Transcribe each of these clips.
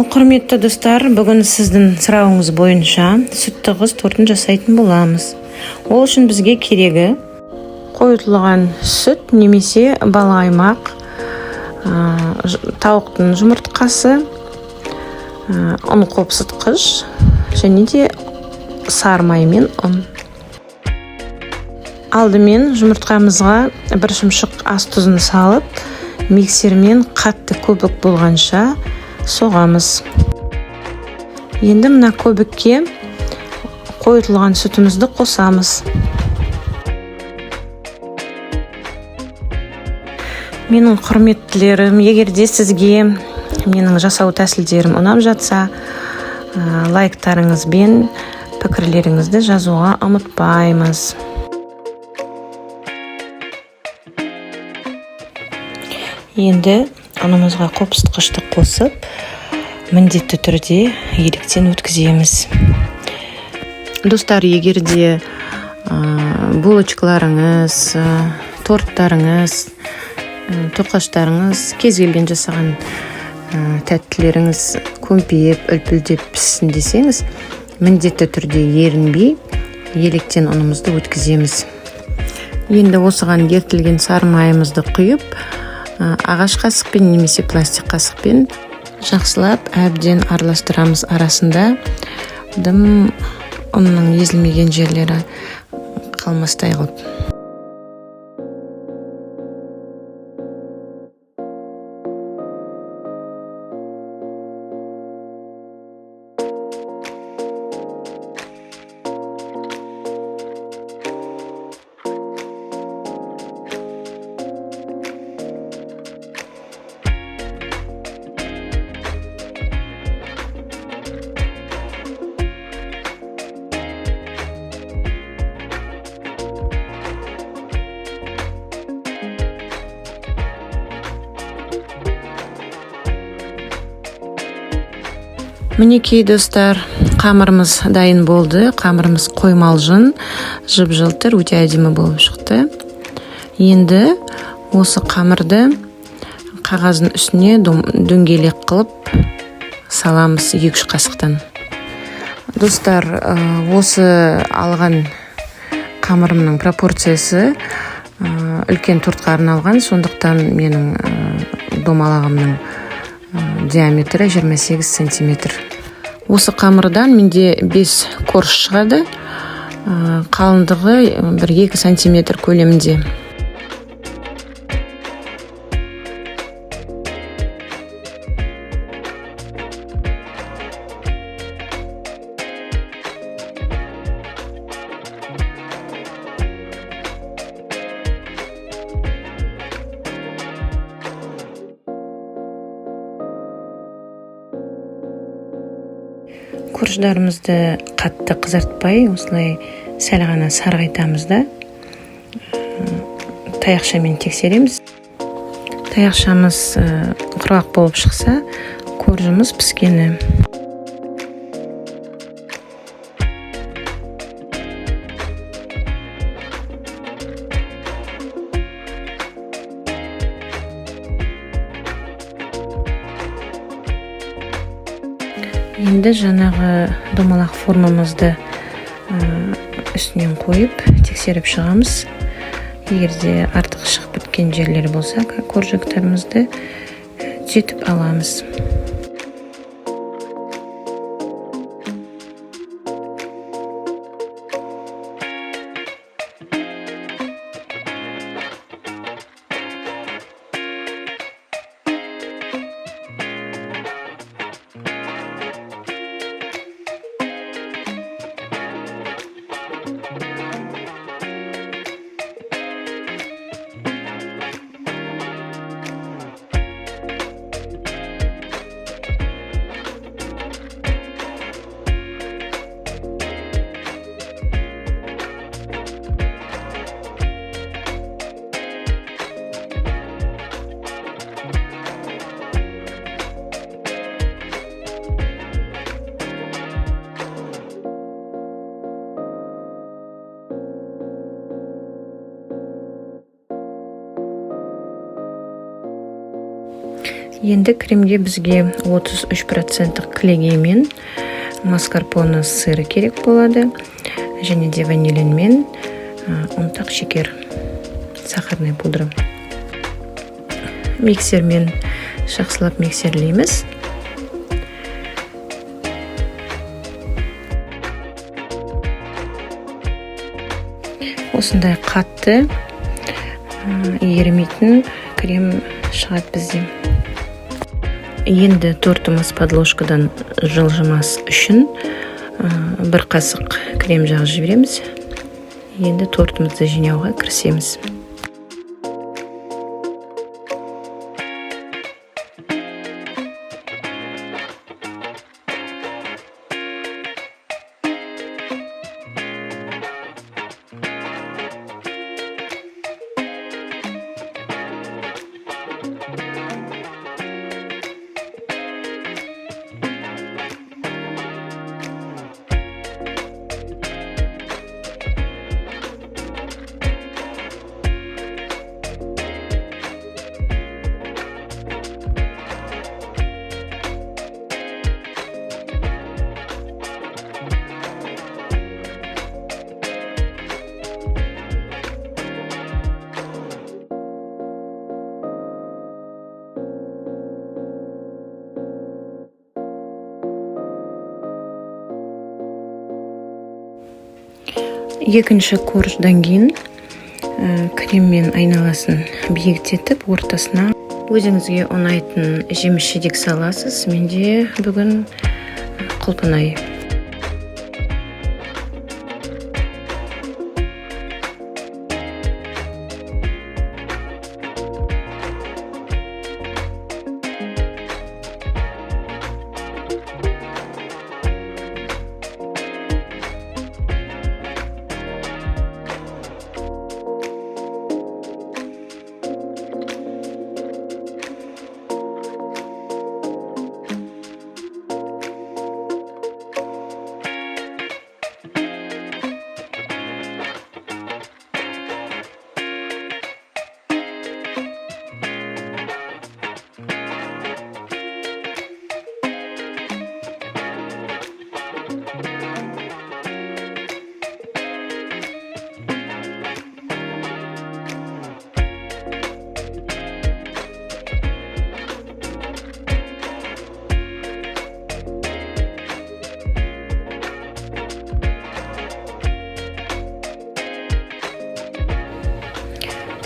Құрметті достар, бүгін сіздің сұрауыңыз бойынша сүтті қыз тортын жасайтын боламыз. Ол үшін бізге керегі қойытылған сүт немесе балқаймақ, тауықтың жұмыртқасы, ұн қопсытқыш және де сары май мен ұн. Алдымен жұмыртқамызға бір шымшық ас тұзын салып, миксермен қатты көбік болғанша соғамыз. Енді мына көбікке қойытылған сүтімізді қосамыз. Менің құрметтілерім, егер де сізге менің жасау тәсілдерім ұнап жатса, лайктарыңызбен пікірлеріңізді жазуға ұмытпаймыз. Енді ұнымызға қопсытқышты қосып, міндетті түрде електен өткіземіз. Достар, егер де булочкаларыңыз, торттарыңыз, тоқаштарыңыз, кез келген жасаған тәттілеріңіз көмпиіп, үлпілдеп піссін десеңіз, міндетті түрде ерінбей електен ұнымызды өткіземіз. Енді осыған ертілген сары майымызды құйып, ағаш қасықпен немесе пластик қасықпен жақсылап әбден араластырамыз. Арасында дым ұнның езілмеген жерлері қалмастай қылып. Мінекей достар, қамырымыз дайын болды. Қамырымыз қоймалжын, жып-жылтыр, өте әдемі болып шықты. Енді осы қамырды қағаздың үстіне дөңгелек қылып саламыз 2-3 қасықтан. Достар, осы алған қамырымның пропорциясы үлкен тортқа арналған, сондықтан менің домалағымның диаметрі 28 сантиметр. Осы қамырдан менде 5 корж шығады, қалыңдығы 1-2 сантиметр көлемінде. Корждарымызды қатты қызартпай, осылай сәл ғана сарғайтамыз да, таяқшамен тексереміз. Таяқшамыз құрғақ болып шықса, коржымыз піскені. Енді жаңағы домалақ формамызды үстінен қойып, тексеріп шығамыз. Егер де артық шығып біткен жерлер болса, коржактарымызды түзетіп аламыз. Енді кремге бізге 33% клегей мен маскарпоне сыры керек болады, және де ванилин мен ұнтақ шекер, сахарный пудра. Миксермен жақсылап миксерлейміз. Осындай қатты, ерімейтін крем шығады бізде. Енді тортымыз подложкадан жылжымас үшін бір қасық крем жағып жібереміз. Енді тортымызды жинауға кірісеміз. Екінші корждан кейін креммен айналасын биіктетіп, ортасына өзіңізге ұнайтын жеміс-жидек саласыз. Менде бүгін құлпынай.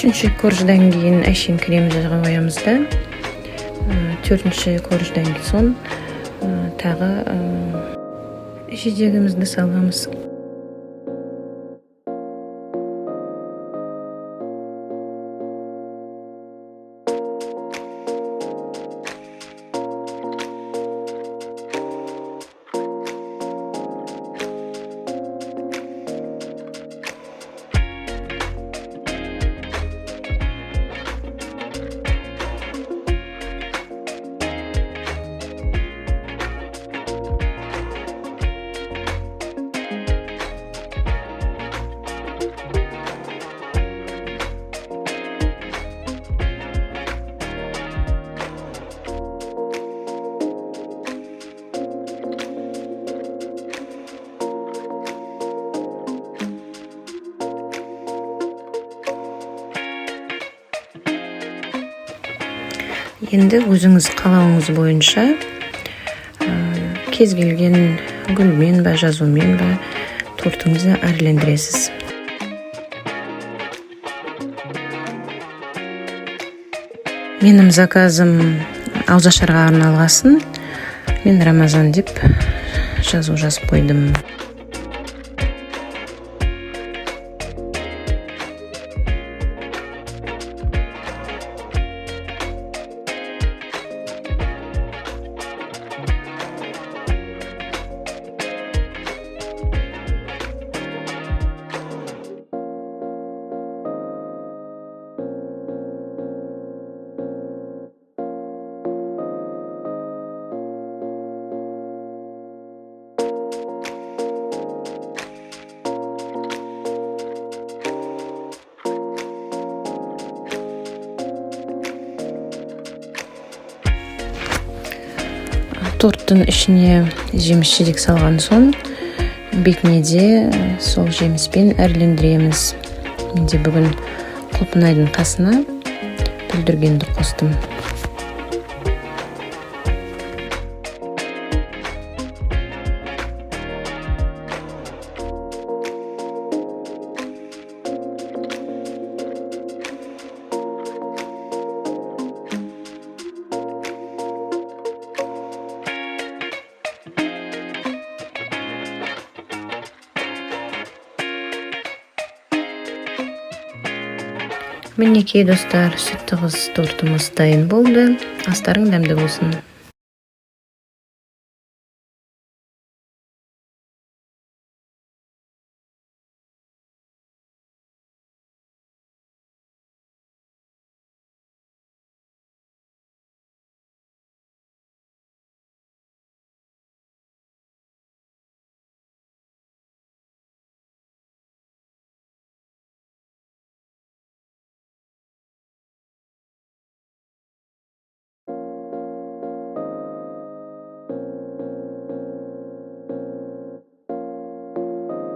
Үшінші корждан кейін әшейін крем жағып қоямыз да, төртінші корждан соң тағы жидегімізді саламыз. Енді өзіңіз қалауыңыз бойынша кез келген гүлмен бе, жазумен бе тортыңызды әрлендіресіз. Менің заказым ауызашарға арналғасын. Мен Рамазан деп жазу жазып қойдым. торттың ішіне жеміс жидек салған соң бетіне де сол жеміспен әрлендіреміз. Менде бүгін құлпынайдың қасына бүлдіргенді қостым. Мінекей достар, сүтті қыз тортымыз дайын болды. Астарың дәмді болсын.